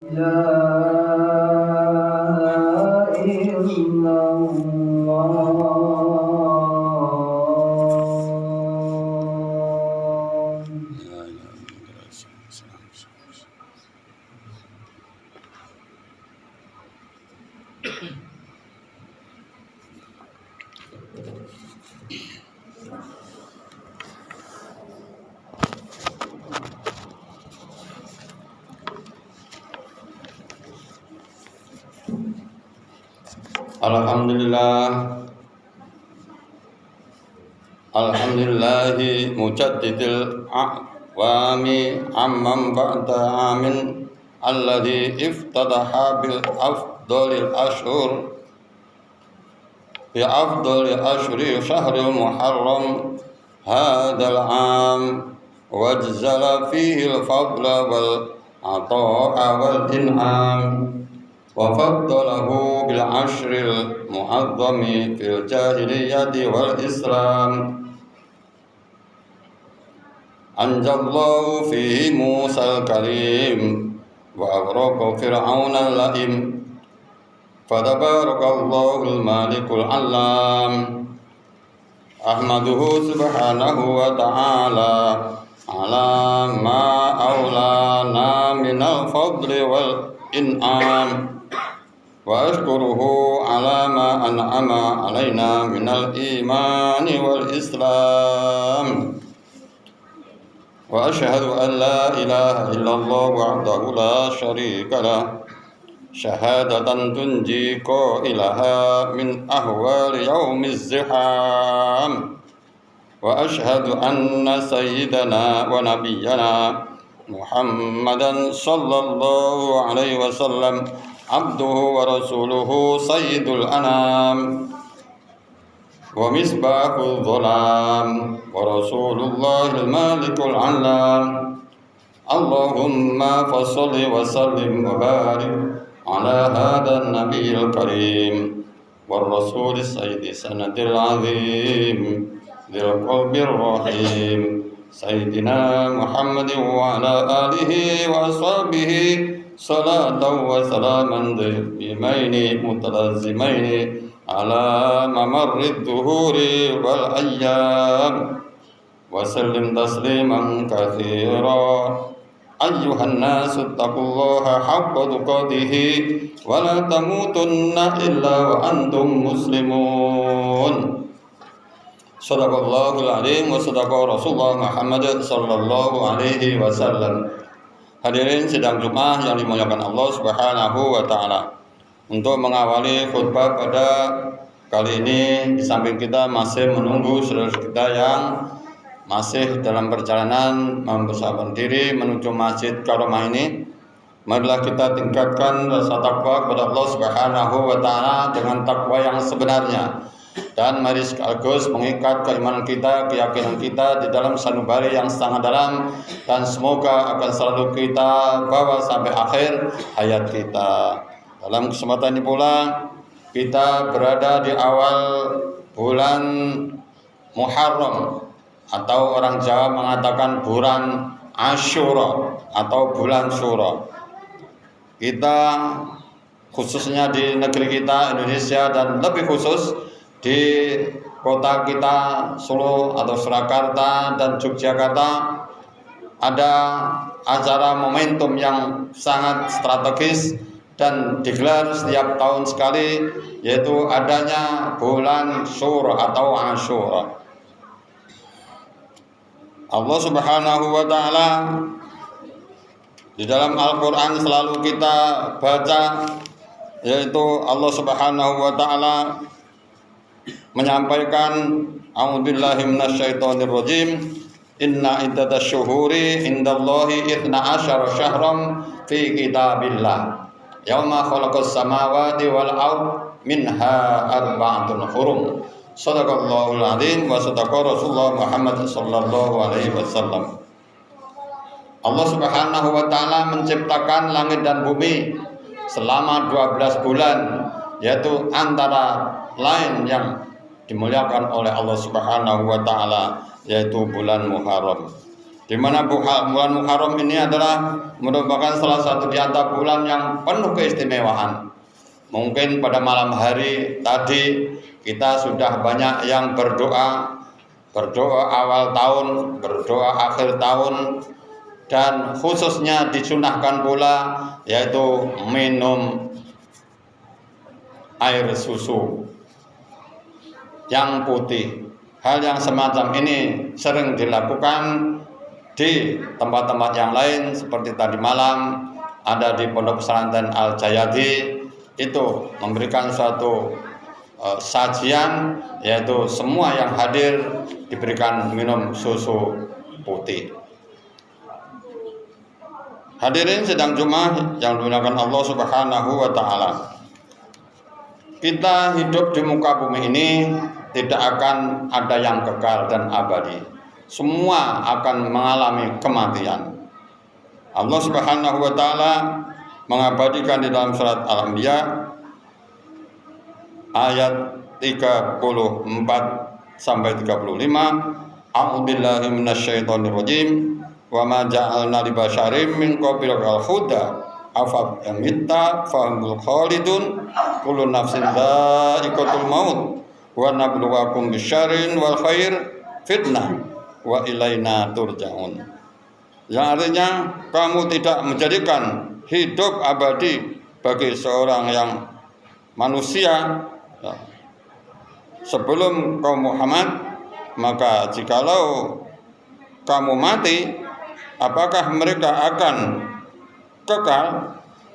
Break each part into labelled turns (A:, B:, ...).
A: لا إله إلا
B: Alhamdulillahi mujaddidil a'wami amman ba'da amin alladhi iftadaha bil afdalil ashhur bi afdalil ashhuri syahril muharram hadal am wajzala fihi al fadla wal ata'a wal in'am wa faddalahu bil ashril mu'azzami fil jahiliyyati wal islam. Anjallahu fihi Musal Karim wa aghraqahu Fir'aunal la'im fadabarakallahul malikul alam. Ahmaduhu subhanahu wa ta'ala ala ma aulana minal fadli wal in'am wa ashkuruhu ala ma an'ama alaina minal imani wal islam. Wa asyhadu an la ilaha illallah wahdahu la syarika lah syahadatan tunji qailaha min ahwali yaumiz ziham. Wa asyhadu anna sayyidana wa nabiyyana Muhammadan sallallahu alaihi wasallam abduhu wa rasuluhu sayyidul anam wa misbahul dhalam wa rasulullahil malikul alam. Allahumma fasholli wa sallim wa barik ala hadan nabiyil karim war rasul sayyidi sanadil azim dzil qalbir rahim sayyidina Muhammadin wa ala alihi wa ashabihi salatan wa salaman bimaini mutalazzimaini ala mamarrid duhuri wal ayyam wa sallim tasliman katsira. Ayyuhan nasu taqullaha haqqa tuqatih wa la tamutunna illa wa antum muslimun. Shadaqallahul azim wa shadaqa Rasulullah Muhammad sallallahu alaihi wasallam. Hadirin sidang Jumat yang dimuliakan Allah Subhanahu wa taala. Untuk mengawali khutbah pada kali ini, di samping kita masih menunggu saudara kita yang masih dalam perjalanan mempersiapkan diri menuju Masjid Karomah ini, marilah kita tingkatkan rasa takwa kepada Allah Subhanahu wa taala dengan takwa yang sebenarnya, dan mari sekaligus mengikat keimanan kita, keyakinan kita di dalam sanubari yang sangat dalam, dan semoga akan selalu kita bawa sampai akhir hayat kita. Dalam kesempatan ini pula kita berada di awal bulan Muharram, atau orang Jawa mengatakan bulan Asyura atau bulan Syura. Kita khususnya di negeri kita Indonesia, dan lebih khusus di kota kita Solo atau Surakarta dan Yogyakarta, ada acara momentum yang sangat strategis dan digelar setiap tahun sekali, yaitu adanya bulan Syura atau Asyura. Allah Subhanahu wa taala di dalam Al-Qur'an selalu kita baca, yaitu Allah Subhanahu wa taala menyampaikan, a'udzubillahi minasyaitonir rajim, inna iddatasy syuhuri indallahi 12 syahram fi kitabillah yauma khalaqas samawati wal ard minha arba'atun hurum. Shadaqallahul azim wa shadaqa Rasulullah Muhammad sallallahu alaihi wasallam. Allah Subhanahu wa taala menciptakan langit dan bumi selama 12 bulan, yaitu antara lain yang dimuliakan oleh Allah Subhanahu wa taala, yaitu bulan Muharram. di mana bulan Muharram ini adalah merupakan salah satu di antara bulan yang penuh keistimewaan. Mungkin pada malam hari tadi kita sudah banyak yang berdoa awal tahun, berdoa akhir tahun, dan khususnya disunahkan pula yaitu minum air susu yang putih. Hal yang semacam ini sering dilakukan di tempat-tempat yang lain, seperti tadi malam ada di Pondok Pesantren Al Jayadi, itu memberikan suatu sajian, yaitu semua yang hadir diberikan minum susu putih. Hadirin sidang Jumat yang dimuliakan Allah Subhanahu wa taala. Kita hidup di muka bumi ini tidak akan ada yang kekal dan abadi. Semua akan mengalami kematian. Allah Subhanahu wa taala mengabadikan di dalam surat Al-Anbiya ayat 34 sampai 35, A'udzubillahi minasyaitonir rajim. Wa ma ja'alna li basyarin min qablikal huda afa yamitta fahumul khalidun kullu nafsin dha'iqatul maut wa nabluwakum bisyarrin wal khair fitnah wa ilaina turja'un. Yang artinya kamu tidak menjadikan hidup abadi bagi seorang yang manusia sebelum kaum Muhammad, maka jikalau kamu mati, apakah mereka akan kekal?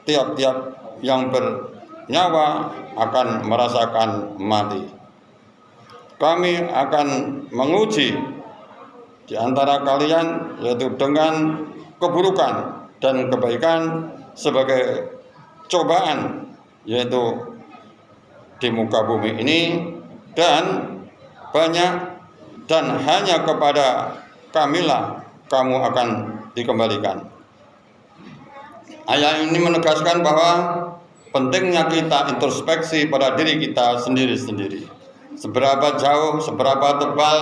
B: Tiap-tiap yang bernyawa akan merasakan mati. Kami akan menguji di antara kalian yaitu dengan keburukan dan kebaikan sebagai cobaan, yaitu di muka bumi ini, dan banyak dan hanya kepada Kamilah kamu akan dikembalikan. Ayat ini menegaskan bahwa pentingnya kita introspeksi pada diri kita sendiri-sendiri. Seberapa jauh, seberapa tebal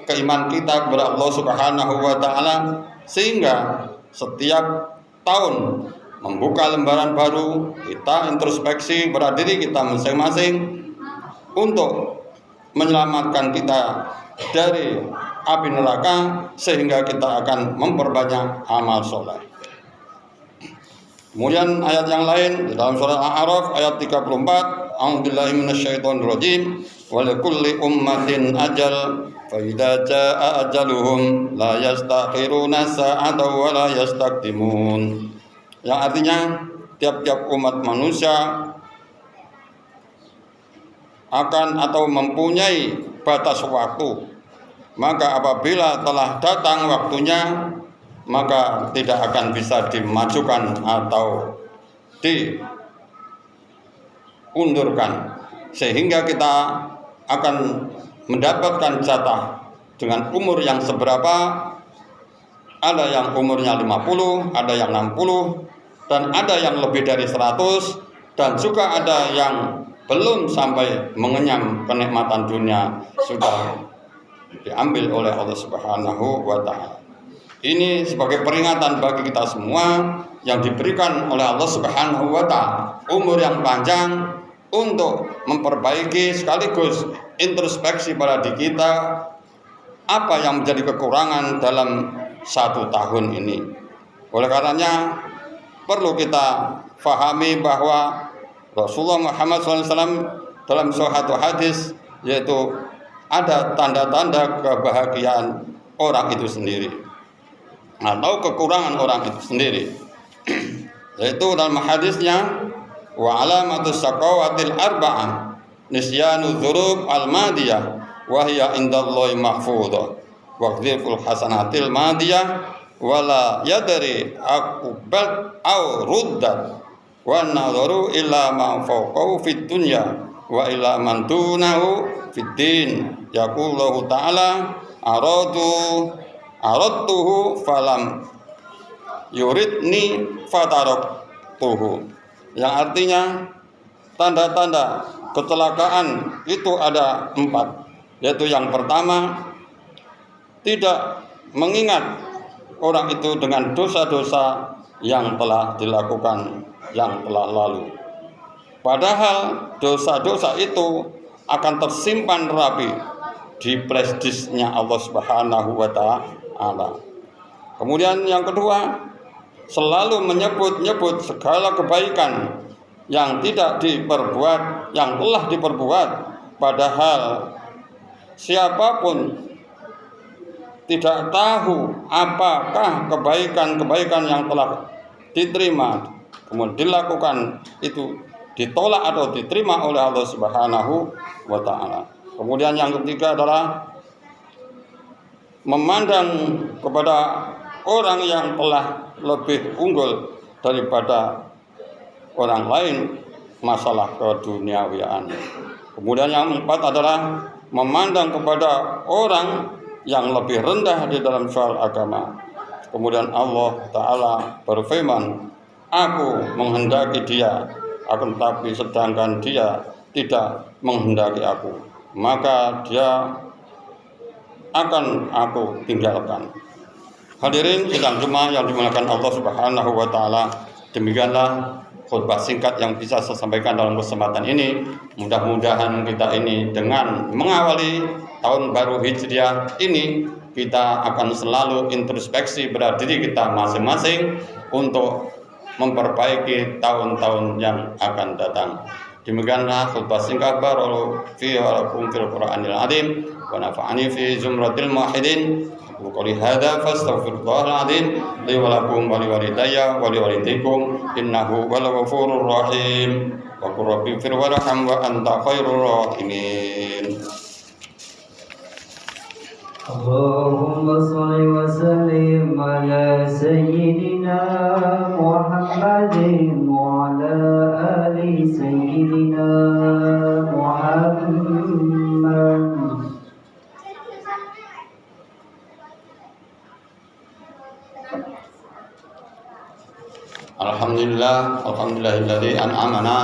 B: keimanan kita kepada Allah Subhanahu wa taala, sehingga setiap tahun membuka lembaran baru, kita introspeksi pada diri kita masing-masing untuk menyelamatkan kita dari api neraka, sehingga kita akan memperbanyak amal soleh. Kemudian ayat yang lain dalam surah Al-A'raf ayat 34, A'udzubillahi minasyaitonir rajim, wa likulli ummatin ajal fa idza jaa ajaluhum la yastakhiruna sa'atan wa la yastaqdimun. Yang artinya tiap-tiap umat manusia akan atau mempunyai batas waktu, maka apabila telah datang waktunya, maka tidak akan bisa dimajukan atau diundurkan, sehingga kita akan mendapatkan jatah dengan umur yang seberapa. Ada yang umurnya 50, ada yang 60, dan ada yang lebih dari 100, dan juga ada yang belum sampai mengenyam kenikmatan dunia, sudah diambil oleh Allah Subhanahu wa taala. Ini sebagai peringatan bagi kita semua yang diberikan oleh Allah Subhanahu wa taala umur yang panjang untuk memperbaiki sekaligus introspeksi pada diri kita apa yang menjadi kekurangan dalam 1 tahun ini. Oleh karenanya perlu kita fahami bahwa Rasulullah Muhammad SAW dalam suatu hadis, yaitu ada tanda-tanda kebahagiaan orang itu sendiri atau kekurangan orang itu sendiri. Yaitu dalam hadisnya, wa alamatus saqawatil arba'ah nisyanu dzurub al-madiyah wa hiya indallahi mahfudhah wa qadhiful hasanatil madiyah wala yadri aqbal aw ruddat wa nadharu illa ma fawqahu fid dunya wa ila man dunahu fid din. Yaqullahu ta'ala aradtuhu falam yuridni fataraktuhu. Yang artinya tanda-tanda kecelakaan itu ada 4, yaitu yang pertama, tidak mengingat orang itu dengan dosa-dosa yang telah dilakukan, yang telah lalu. Padahal dosa-dosa itu akan tersimpan rapi di flash disk-nya Allah Subhanahu wa Ta'ala. Kemudian yang kedua, selalu menyebut-nyebut segala kebaikan yang tidak diperbuat, yang telah diperbuat, padahal siapapun tidak tahu apakah kebaikan-kebaikan yang telah diterima kemudian dilakukan itu ditolak atau diterima oleh Allah Subhanahu wa Ta'ala. Kemudian yang ketiga adalah memandang kepada orang yang telah lebih unggul daripada orang lain masalah keduniawian. Kemudian yang keempat adalah memandang kepada orang yang lebih rendah di dalam soal agama. Kemudian Allah Ta'ala berfirman, aku menghendaki dia, akan tetapi sedangkan dia tidak menghendaki aku, maka dia akan aku tinggalkan. Hadirin sidang Jumat yang dimuliakan Allah Subhanahu wa Ta'ala, demikianlah khutbah singkat yang bisa saya sampaikan dalam kesempatan ini. Mudah-mudahan kita ini dengan mengawali tahun baru Hijriah ini, kita akan selalu introspeksi pada diri kita masing-masing untuk memperbaiki tahun-tahun yang akan datang. Demikianlah khutbah singkat barakallahu fi wa lakum fil Qur'anil azim wa nafa'ani fi zumratil muwahhidin. Wa qali hadza fastaghfirullahal azim li wa lakum wa li walidayya wa li walidikum innahu wal ghafurur rahim. Wa qur rabbi fir warham wa anta khairur rahimin.
A: Allahumma shalli wa sallim ala sayyidina Muhammadin wa ala ali sayyidina Muhammad.
B: Alhamdulillahilladzi an'amana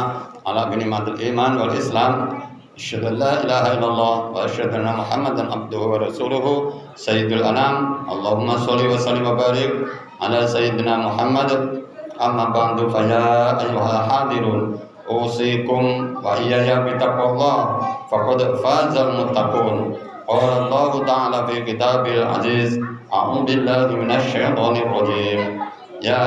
B: ala ni'matil iman wal islam. Asyhadu an la ilaha illallah wa asyhadu anna Muhammadan abduhu wa rasuluhu sayyidul anam. Allahumma shalli wa sallim wa barik ala sayyidina Muhammad. Amma ba'du fa ya ayyuhal hadirun usikum wa iyaya bi taqwallah faqad fazal muttaqun. Qala Allah ta'ala fi kitabil aziz, a'udzu billahi minasy syaithanir rajim. Ya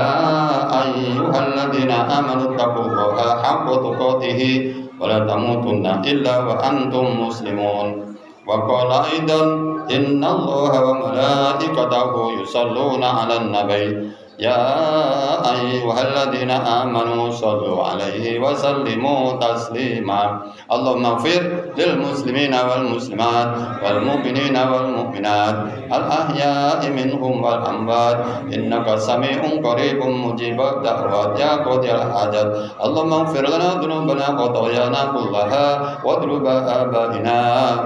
B: ayyuhalladzina amanu taqullaha haqqa tuqatih wa la tamutunna illa wa antum muslimun. Wa qala aidan innallaha wa malaikatahu yusalluna 'alan nabi. Ya ayyuhalladzina amanu shallu 'alaihi wa sallimu taslima. Allahumma ighfir lil muslimina wal muslimat wal mu'minina wal mu'minat al ahya'i minhum wal amwat innaka sami'un qaribun mujibud da'wat ya qadiyal hajat. Allahumma ighfir lana dhunubana wa khatayana kullaha wa dhunuba abaina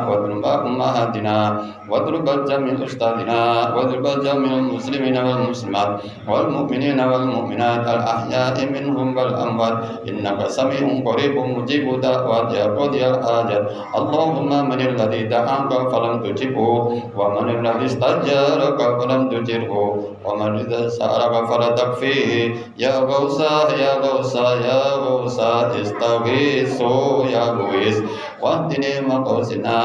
B: wa dhunuba ummahatina wa dhunuba jami'il ustadina wa dhunuba jami'il muslimina wal muslimat wal mu'minina wal mu'minat al ahya'i minhum wal amwat innaka sami'un qaribun mujibud da'wat ya qadiyal hajat. Allahumma manil ladzi da'aka falam tujibhu wa manil ladzi istajaraka falam tujirhu wa man idza sa'alaka fala takfihi ya ghausa ya ghausa ya ghausa istaghisu ya ghuis wahdini maqasina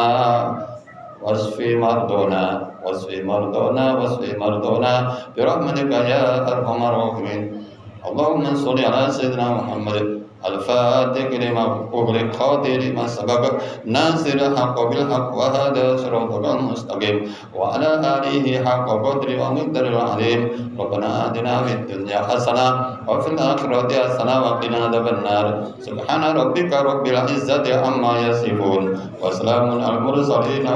B: wasfi mardona wasfi mardona wasfi mardona birahmatika ya arhamar rahimin. Allahumma sholli ala sayyidina Muhammad al-fatih lima ughliq khatir lima sabaq nasir haqq bil haqq wa hada siratal mustaqim wa ala alihi haqqa qadri wa miqdaril azim. Rabbana atina fid dunya hasanah wa fil akhirati hasanah wa qina adzabannar. Subhana rabbika rabbil izzati amma yasifun wa salamun al mursalin.